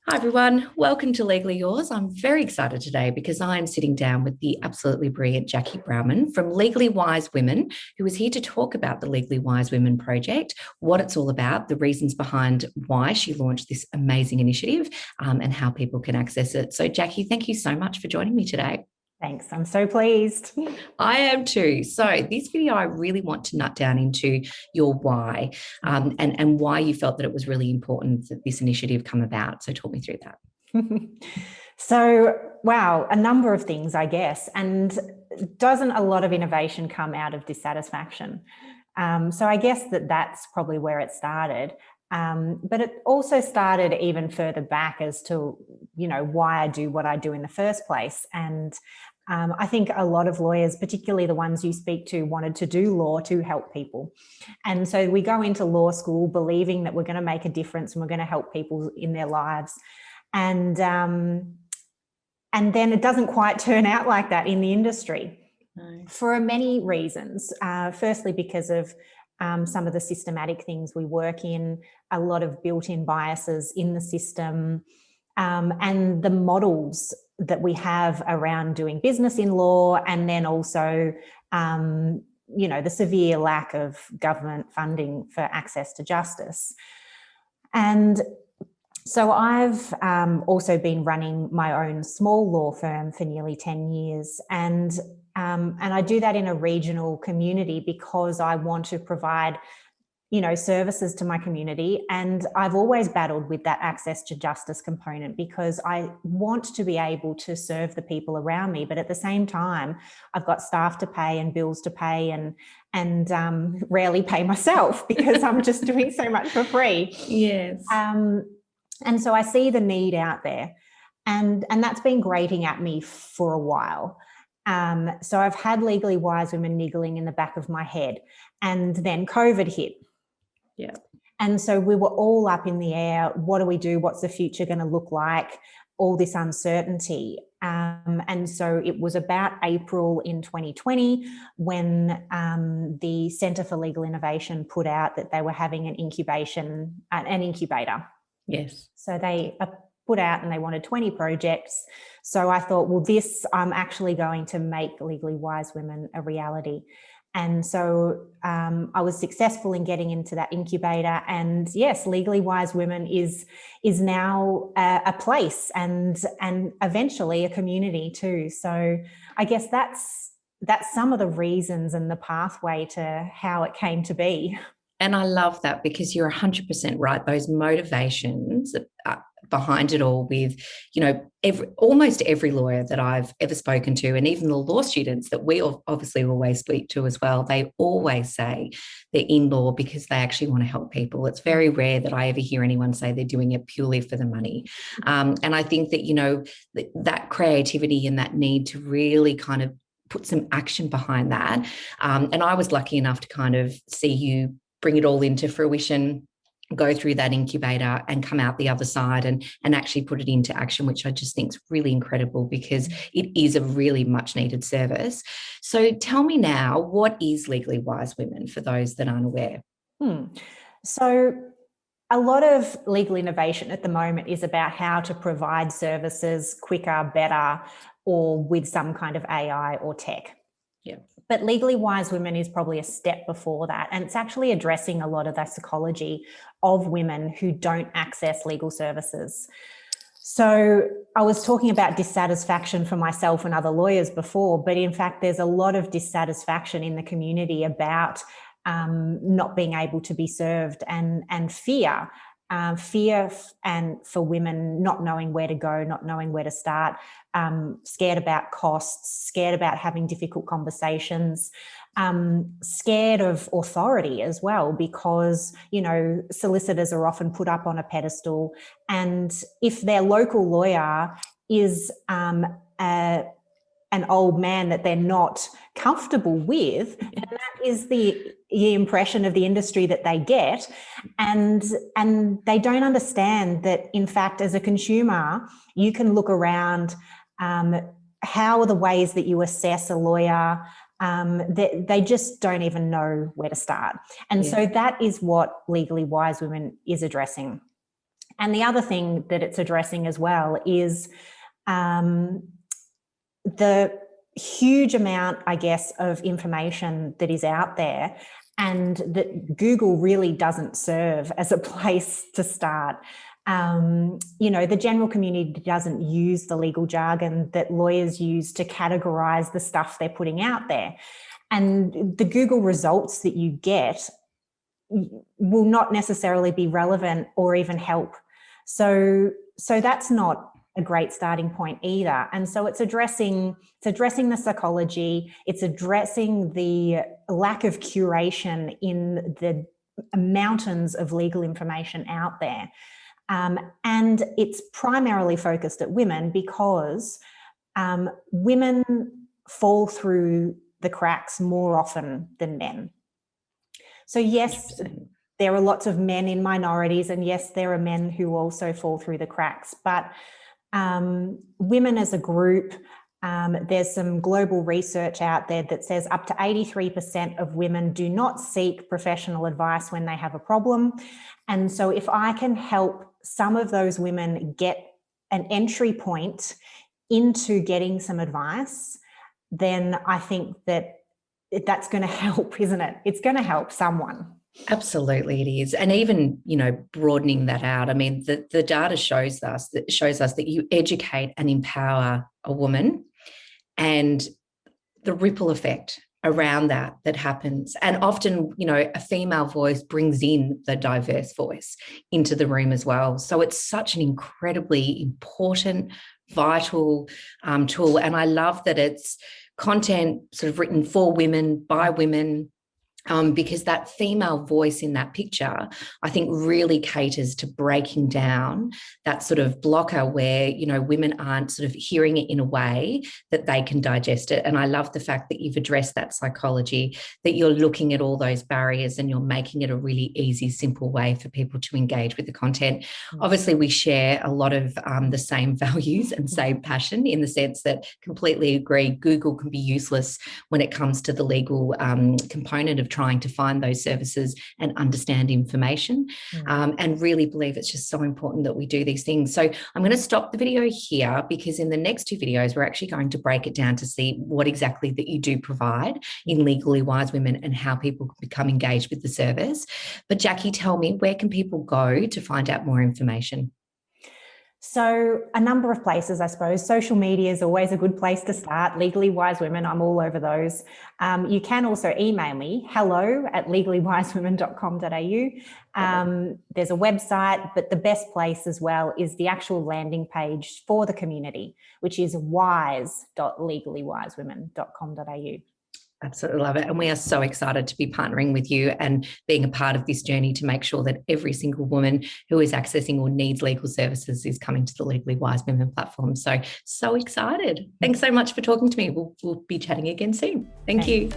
Hi, everyone. Welcome to Legally Yours. I'm very excited today because I'm sitting down with the absolutely brilliant Jacqui Brauman from Legally Wise Women, who is here to talk about the Legally Wise Women project, what it's all about, the reasons behind why she launched this amazing initiative, and how people can access it. So, Jacqui, thank you so much for joining me today. Thanks. I'm so pleased. I am too. So, this video, I really want to nut down into your why, and why you felt that it was really important that this initiative come about. So, talk me through that. So, wow, a number of things, I guess. And doesn't a lot of innovation come out of dissatisfaction? So I guess that's probably where it started. But it also started even further back as to, why I do what I do in the first place. And I think a lot of lawyers, particularly the ones you speak to, wanted to do law to help people. And so we go into law school believing that we're going to make a difference and we're going to help people in their lives. And then it doesn't quite turn out like that in the industry. No. For many reasons. Firstly, because of some of the systematic things we work in, a lot of built-in biases in the system, and the models that we have around doing business in law, and then also, the severe lack of government funding for access to justice. And so I've also been running my own small law firm for nearly 10 years. And I do that in a regional community because I want to provide, services to my community. And I've always battled with that access to justice component because I want to be able to serve the people around me. But at the same time, I've got staff to pay and bills to pay and rarely pay myself because I'm just doing so much for free. Yes. And so I see the need out there, and that's been grating at me for a while. So I've had Legally Wise Women niggling in the back of my head, and then COVID hit. Yeah. And so we were all up in the air. What do we do? What's the future going to look like? All this uncertainty. And so it was about April in 2020 when the Centre for Legal Innovation put out that they were having an incubator. Yes. So they put out and they wanted 20 projects. So I thought, well, I'm actually going to make Legally Wise Women a reality. And so I was successful in getting into that incubator. And yes, Legally Wise Women is now a place and eventually a community too. So I guess that's some of the reasons and the pathway to how it came to be. And I love that because you're 100% right. Those motivations behind it all with, almost every lawyer that I've ever spoken to, and even the law students that we obviously always speak to as well, they always say they're in law because they actually want to help people. It's very rare that I ever hear anyone say they're doing it purely for the money. And I think that, that creativity and that need to really kind of put some action behind that. And I was lucky enough to kind of see you bring it all into fruition, go through that incubator and come out the other side and actually put it into action, which I just think is really incredible because it is a really much needed service. So tell me now, what is Legally Wise Women for those that aren't aware? So a lot of legal innovation at the moment is about how to provide services quicker, better, or with some kind of AI or tech. Yeah. But Legally Wise Women is probably a step before that. And it's actually addressing a lot of the psychology of women who don't access legal services. So I was talking about dissatisfaction for myself and other lawyers before, but in fact, there's a lot of dissatisfaction in the community about not being able to be served and fear. Fear and for women not knowing where to go, not knowing where to start, scared about costs, scared about having difficult conversations, scared of authority as well, because, solicitors are often put up on a pedestal. And if their local lawyer is an old man that they're not comfortable with, and that is the impression of the industry that they get, and they don't understand that, in fact, as a consumer, you can look around. How are the ways that you assess a lawyer? They just don't even know where to start. And so that is what Legally Wise Women is addressing. And the other thing that it's addressing as well is the huge amount, I guess, of information that is out there, and that Google really doesn't serve as a place to start. The general community doesn't use the legal jargon that lawyers use to categorize the stuff they're putting out there. And the Google results that you get will not necessarily be relevant or even help. So that's not a great starting point either. And so it's addressing the psychology, it's addressing the lack of curation in the mountains of legal information out there. And it's primarily focused at women because women fall through the cracks more often than men. So yes, 100%. There are lots of men in minorities, and yes, there are men who also fall through the cracks, but women as a group, there's some global research out there that says up to 83% of women do not seek professional advice when they have a problem. And so if I can help some of those women get an entry point into getting some advice, then I think that's going to help, isn't it? It's going to help someone. Absolutely, it is. And even, broadening that out, I mean, the data shows us that you educate and empower a woman, and the ripple effect around that happens. And often, a female voice brings in the diverse voice into the room as well. So it's such an incredibly important, vital tool. And I love that it's content sort of written for women, by women, because that female voice in that picture, I think, really caters to breaking down that sort of blocker where, women aren't sort of hearing it in a way that they can digest it. And I love the fact that you've addressed that psychology, that you're looking at all those barriers and you're making it a really easy, simple way for people to engage with the content. Obviously, we share a lot of the same values and same passion, in the sense that completely agree Google can be useless when it comes to the legal component of trying to find those services and understand information, and really believe it's just so important that we do these things. So I'm going to stop the video here, because in the next two videos, we're actually going to break it down to see what exactly that you do provide in Legally Wise Women and how people can become engaged with the service. But Jacqui, tell me, where can people go to find out more information? So a number of places, I suppose. Social media is always a good place to start. Legally Wise Women, I'm all over those. You can also email me, hello@legallywisewomen.com.au. There's a website, but the best place as well is the actual landing page for the community, which is wise.legallywisewomen.com.au. Absolutely love it. And we are so excited to be partnering with you and being a part of this journey to make sure that every single woman who is accessing or needs legal services is coming to the Legally Wise Women platform. So excited. Thanks so much for talking to me. We'll be chatting again soon. Thank you.